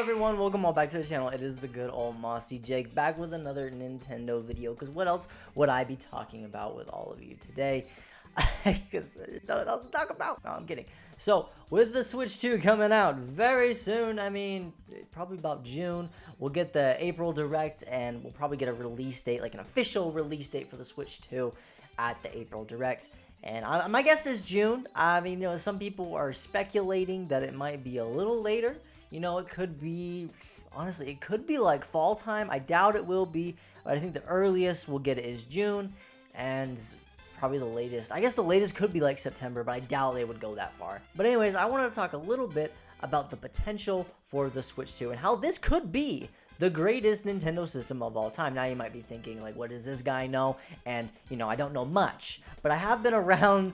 everyone, welcome all back to the channel. It is the good old Mossy Jake back with another Nintendo video, because what else would I be talking about with all of you today? Because nothing else to talk about. No, I'm kidding. So with the Switch 2 coming out very soon, I mean probably about June, we'll get the April Direct, and we'll probably get a release date, like an official release date for the Switch 2 at the April Direct. And my guess is June. I mean, you know, some people are speculating that it might be a little later. You know, it could be, honestly, it could be like fall time. I doubt it will be, but I think the earliest we'll get it is June, and probably the latest. I guess the latest could be like September, but I doubt they would go that far. But anyways, I wanted to talk a little bit about the potential for the Switch 2 and how this could be the greatest Nintendo system of all time. Now you might be thinking, like, what does this guy know? And, you know, I don't know much, but I have been around.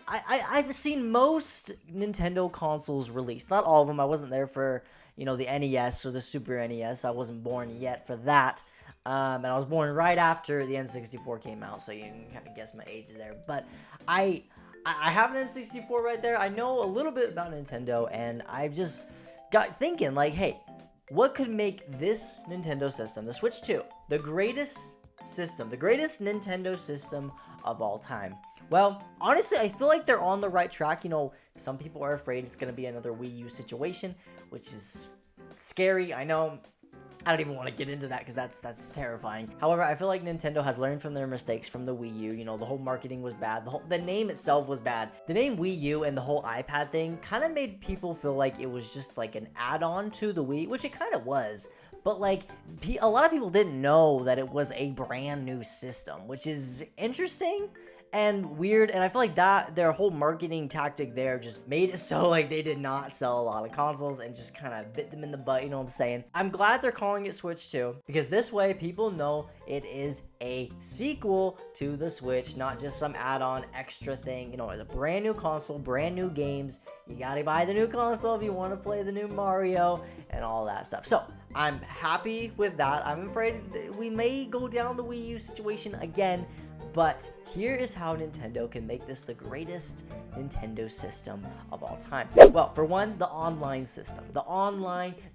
I've seen most Nintendo consoles released. Not all of them. I wasn't there for, you know, the NES or the Super NES. I wasn't born yet for that. And I was born right after the N64 came out, so you can kind of guess my age there. But I have an N64 right there. I know a little bit about Nintendo, and I've just got thinking, like, hey, what could make this Nintendo system, the Switch 2, the greatest system, the greatest Nintendo system of all time? Well, honestly, I feel like they're on the right track. You know, some people are afraid it's going to be another Wii U situation, which is scary. I know. I don't even want to get into that because that's terrifying. However, I feel like Nintendo has learned from their mistakes from the Wii U. You know, the whole marketing was bad. The name itself was bad. The name Wii U and the whole iPad thing kind of made people feel like it was just like an add-on to the Wii, which it kind of was. But like, a lot of people didn't know that it was a brand new system, which is interesting and weird. And I feel like that their whole marketing tactic there just made it so like they did not sell a lot of consoles and just kind of bit them in the butt, you know what I'm saying? I'm glad they're calling it Switch 2, because this way people know it is a sequel to the Switch, not just some add-on extra thing. You know, it's a brand new console, brand new games. You gotta buy the new console if you want to play the new Mario and all that stuff. So I'm happy with that. I'm afraid we may go down the Wii U situation again, but here is how Nintendo can make this the greatest Nintendo system of all time. Well, for one, the online system. The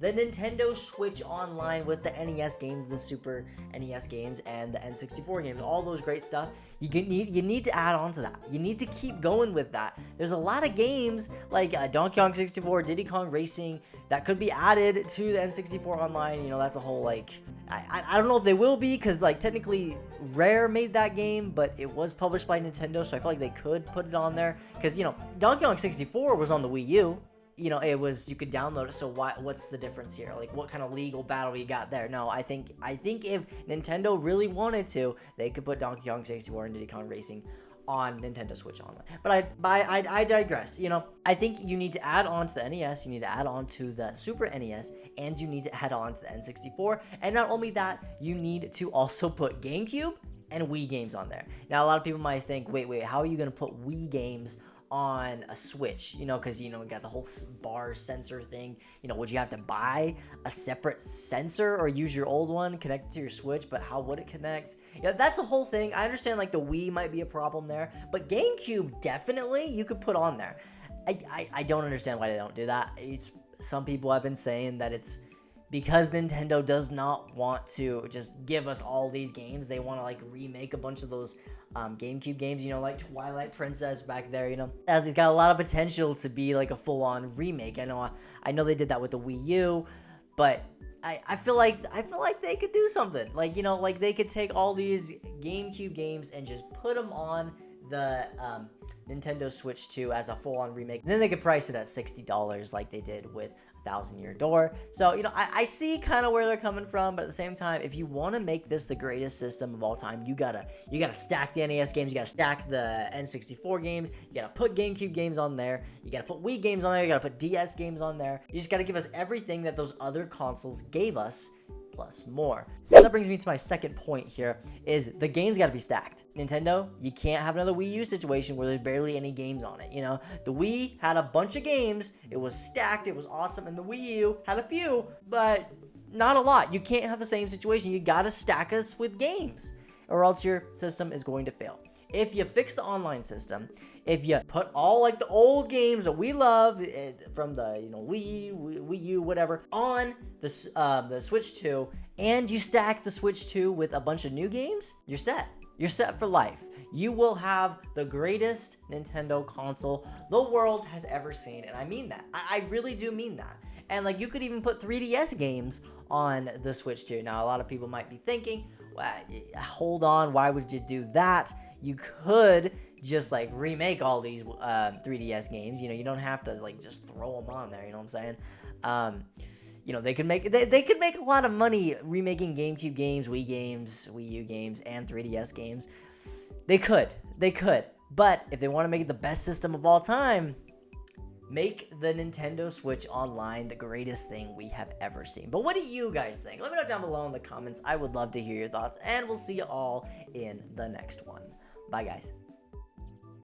Nintendo Switch Online with the NES games, the Super NES games, and the N64 games, all those great stuff. You need to add on to that. You need to keep going with that. There's a lot of games like Donkey Kong 64, Diddy Kong Racing that could be added to the N64 Online. You know, that's a whole, like, I don't know if they will be, because like technically Rare made that game, but it was published by Nintendo, so I feel like they could put it on there, because, you know, Donkey Kong 64 was on the Wii U. You know, it was, you could download it, so what's the difference here? Like, what kind of legal battle you got there? No, I think if Nintendo really wanted to, they could put Donkey Kong 64 and Diddy Kong Racing on Nintendo Switch Online. But I digress. You know, I think you need to add on to the NES, you need to add on to the Super NES, and you need to add on to the N64. And not only that, you need to also put GameCube and Wii games on there. Now, a lot of people might think, wait, how are you going to put Wii games on a Switch? You know, because, you know, we got the whole bar sensor thing. You know, would you have to buy a separate sensor or use your old one, connect it to your Switch? But how would it connect? Yeah, that's a whole thing. I understand, like, the Wii might be a problem there, but GameCube definitely you could put on there. I don't understand why they don't do that. Some people have been saying that it's because Nintendo does not want to just give us all these games. They want to, like, remake a bunch of those GameCube games, you know, like Twilight Princess back there, you know, as it's got a lot of potential to be like a full-on remake. I know they did that with the Wii U, but I feel like they could do something, like, you know, like they could take all these GameCube games and just put them on the Nintendo Switch 2 as a full-on remake. And then they could price it at $60 like they did with Thousand Year Door. So, you know, I see kind of where they're coming from, but at the same time, if you want to make this the greatest system of all time, you gotta stack the NES games, you gotta stack the N64 games, you gotta put GameCube games on there, you gotta put Wii games on there, you gotta put DS games on there. You just gotta give us everything that those other consoles gave us, plus more. So that brings me to my second point here, is the games got to be stacked. Nintendo, you can't have another Wii U situation where there's barely any games on it. You know, the Wii had a bunch of games, it was stacked, it was awesome, and the Wii U had a few, but not a lot. You can't have the same situation. You got to stack us with games, or else your system is going to fail. if you fix the online system, if you put all like the old games that we love from the Wii U, whatever, on the Switch 2, and you stack the Switch 2 with a bunch of new games, you're set. You're set for life. You will have the greatest Nintendo console the world has ever seen, and I mean that. I really do mean that. And like, you could even put 3DS games on the Switch 2. Now, a lot of people might be thinking, well, hold on, why would you do that? You could just like remake all these 3DS games. You don't have to like just throw them on there. You know what I'm saying? They could make a lot of money remaking GameCube games, Wii U games, and 3DS games. They could. But if they want to make it the best system of all time, make the Nintendo Switch Online the greatest thing we have ever seen. But what do you guys think? Let me know down below in the comments. I would love to hear your thoughts, and we'll see you all in the next one. Bye, guys.